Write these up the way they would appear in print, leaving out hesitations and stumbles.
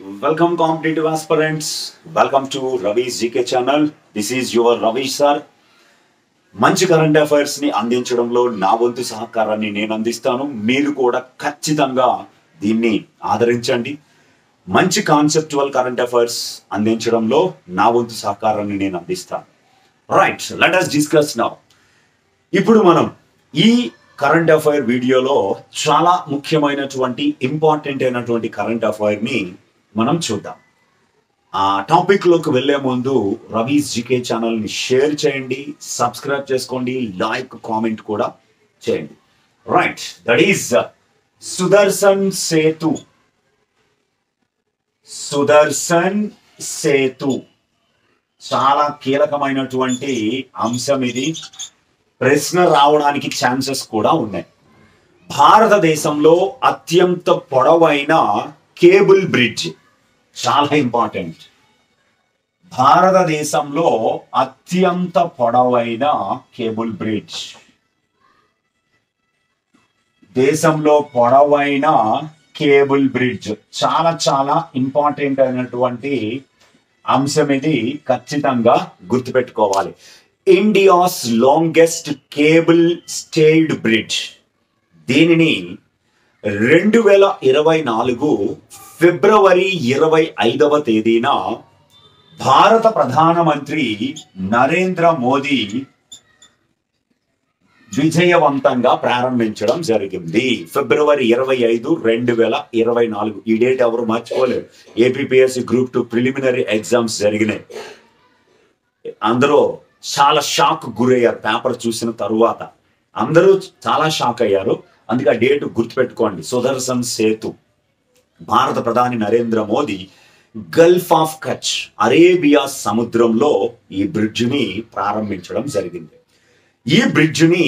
Welcome competitive aspirants. Welcome to Ravi's GK channel. This is your Ravi sir. మంచి current affairs ని అందించడంలో నా వంతు సహకారాన్ని నేను అందిస్తాను. మీరు కూడా ఖచ్చితంగా దీన్ని ఆదరించండి. మంచి కాన్సెప్చువల్ కరెంట్ అఫైర్స్ అందించడంలో నా వంతు సహకారాన్ని నేను అందిస్తాను. Right, let us discuss now. ఇప్పుడు మనం ఈ కరెంట్ అఫైర్ వీడియోలో చాలా ముఖ్యమైనటువంటి ఇంపార్టెంట్ అయినటువంటి కరెంట్ అఫైర్ ని మనం చూద్దాం. ఆ టాపిక్ లోకి వెళ్లే ముందు రవీస్ జీకే ఛానల్ ని షేర్ చేయండి, సబ్స్క్రైబ్ చేసుకోండి, లైక్ కామెంట్ కూడా చేయండి. Right, that is Sudarshan Setu. Sudarshan Setu చాలా కీలకమైనటువంటి అంశం ఇది. ప్రశ్న రావడానికి ఛాన్సెస్ కూడా ఉన్నాయి. భారతదేశంలో అత్యంత పొడవైన కేబుల్ బ్రిడ్జ్, చాలా ఇంపార్టెంట్. భారతదేశంలో అత్యంత పొడవైన కేబుల్ బ్రిడ్జ్, దేశంలో పొడవైన కేబుల్ బ్రిడ్జ్ చాలా చాలా ఇంపార్టెంట్ అయినటువంటి అంశం ఇది. ఖచ్చితంగా గుర్తుపెట్టుకోవాలి. India's longest cable stayed bridge. దీనిని 2024 ఫిబ్రవరి 25వ తేదీన భారత ప్రధానమంత్రి నరేంద్ర మోదీ విజయవంతంగా ప్రారంభించడం జరిగింది. ఫిబ్రవరి 25, 2024. ఈ డేట్ ఎవరు మర్చిపోలేరు. ఏపీపీఎస్సీ గ్రూప్ 2 ప్రిలిమినరీ ఎగ్జామ్స్ జరిగినాయి. అందరూ చాలా షాక్ గురయ్యారు. పేపర్ చూసిన తరువాత అందరూ చాలా షాక్ అయ్యారు. అందుకే ఆ డేట్ గుర్తుపెట్టుకోండి. సుదర్శన్ సేతు, భారత ప్రధాని Narendra Modi Gulf of Kutch, Arabia సముద్రంలో ఈ బ్రిడ్జిని ప్రారంభించడం జరిగింది. ఈ బ్రిడ్జిని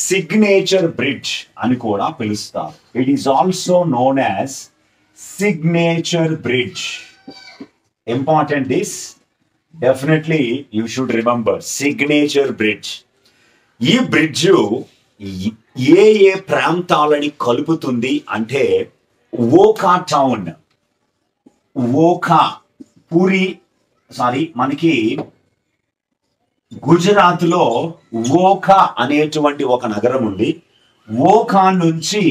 సిగ్నేచర్ బ్రిడ్జ్ అని కూడా పిలుస్తారు. It is also known as signature bridge. Important this, definitely you should remember signature bridge. ఈ బ్రిడ్జ్ ఏ ఏ ప్రాంతాలని కలుపుతుంది అంటే ఓఖా టౌన్, ఓఖా మనకి గుజరాత్ లో ఓఖా అనేటువంటి ఒక నగరం ఉంది. ఓఖా నుంచి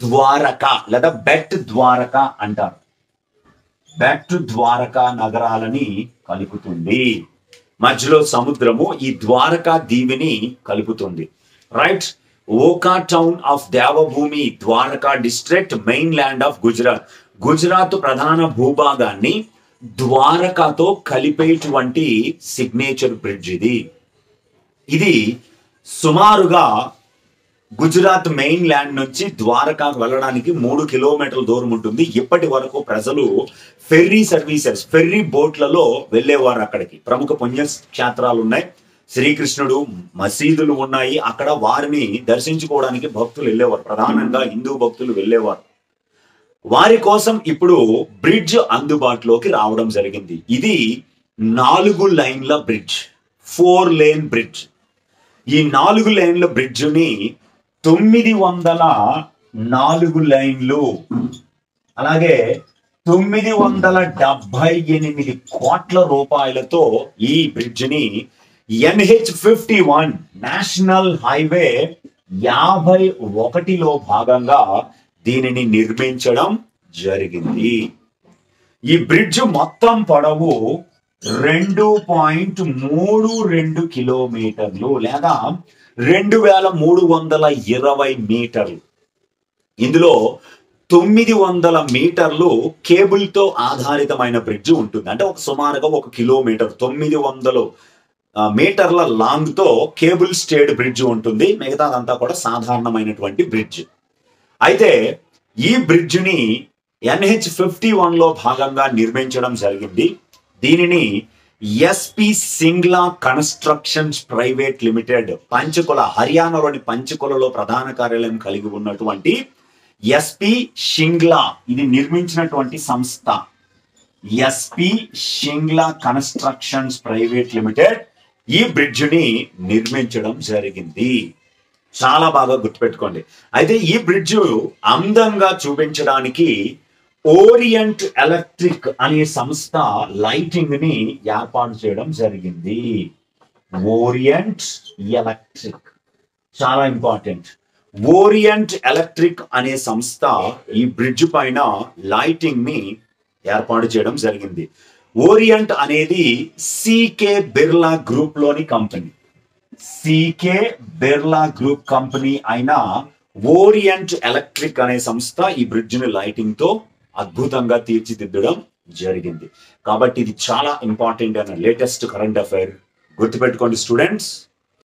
ద్వారకా లేదా బెట్ ద్వారకా అంటారు. బెట్ ద్వారకా నగరాలని కలుపుతుంది. మధ్యలో సముద్రము ఈ ద్వారకా దీవిని కలుపుతుంది. Right, Okha town of Devbhumi, Dwarka district, mainland of Gujarat. Gujarat ప్రధాన భూభాగాన్ని ద్వారకాతో కలిపేటువంటి సిగ్నేచర్ బ్రిడ్జ్ ఇది. ఇది సుమారుగా గుజరాత్ మెయిన్ ల్యాండ్ నుంచి ద్వారకాకు వెళ్ళడానికి 3 కిలోమీటర్ల దూరం ఉంటుంది. ఇప్పటి వరకు ప్రజలు ఫెర్రీ సర్వీసెస్, ఫెర్రీ బోట్లలో వెళ్ళేవారు. అక్కడికి ప్రముఖ పుణ్యక్షేత్రాలు ఉన్నాయి. శ్రీకృష్ణుడు మసీదులు ఉన్నాయి. అక్కడ వారిని దర్శించుకోవడానికి భక్తులు వెళ్ళేవారు. ప్రధానంగా హిందూ భక్తులు వెళ్ళేవారు. వారి కోసం ఇప్పుడు బ్రిడ్జ్ అందుబాటులోకి రావడం జరిగింది. ఇది 4 లైన్ల బ్రిడ్జ్, 4 లేన్ బ్రిడ్జ్. ఈ 4 లైన్ల బ్రిడ్జ్ని 904 లైన్లు, అలాగే 978 కోట్ల రూపాయలతో ఈ బ్రిడ్జ్ని NH51 నేషనల్ హైవే 51లో భాగంగా దీనిని నిర్మించడం జరిగింది. ఈ బ్రిడ్జ్ మొత్తం పొడవు 2.32 కిలోమీటర్లు లేదా 2320 మీటర్లు. ఇందులో 900 మీటర్లు కేబుల్ తో ఆధారితమైన బ్రిడ్జ్ ఉంటుంది. అంటే సుమారుగా 1 కిలోమీటర్, 900 మీటర్ల లాంగ్ తో కేబుల్ స్టేడ్ బ్రిడ్జ్ ఉంటుంది. మిగతాదంతా కూడా సాధారణమైనటువంటి బ్రిడ్జ్. అయితే ఈ బ్రిడ్జ్ ని NH51లో భాగంగా నిర్మించడం జరిగింది. దీనిని SP Singla constructions private limited, Panchkula, హర్యానాలోని పంచకులలో ప్రధాన కార్యాలయం కలిగి ఉన్నటువంటి ఎస్పీ షింగ్లా ఇది నిర్మించినటువంటి సంస్థ. SP Shringla constructions private limited ఈ బ్రిడ్జ్ ని నిర్మించడం జరిగింది. చాలా బాగా గుర్తుపెట్టుకోండి. అయితే ఈ బ్రిడ్జ్ అందంగా చూపించడానికి ఓరియంట్ ఎలక్ట్రిక్ అనే సంస్థ లైటింగ్ ని ఏర్పాటు చేయడం జరిగింది. ఓరియంట్ ఎలక్ట్రిక్ చాలా ఇంపార్టెంట్. ఓరియంట్ ఎలక్ట్రిక్ అనే సంస్థ ఈ బ్రిడ్జ్ పైన లైటింగ్ ని ఏర్పాటు చేయడం జరిగింది. ఓరియంట్ అనేది సికే బిర్లా గ్రూప్ లోని company. CK Birla group company అయిన ఓరియంట్ ఎలక్ట్రిక్ అనే సంస్థ ఈ బ్రిడ్జ్ ని లైటింగ్ తో అద్భుతంగా తీర్చిదిద్దడం జరిగింది. కాబట్టి ఇది చాలా ఇంపార్టెంట్ అయిన లేటెస్ట్ కరెంట్ అఫైర్. గుర్తుపెట్టుకోండి స్టూడెంట్స్.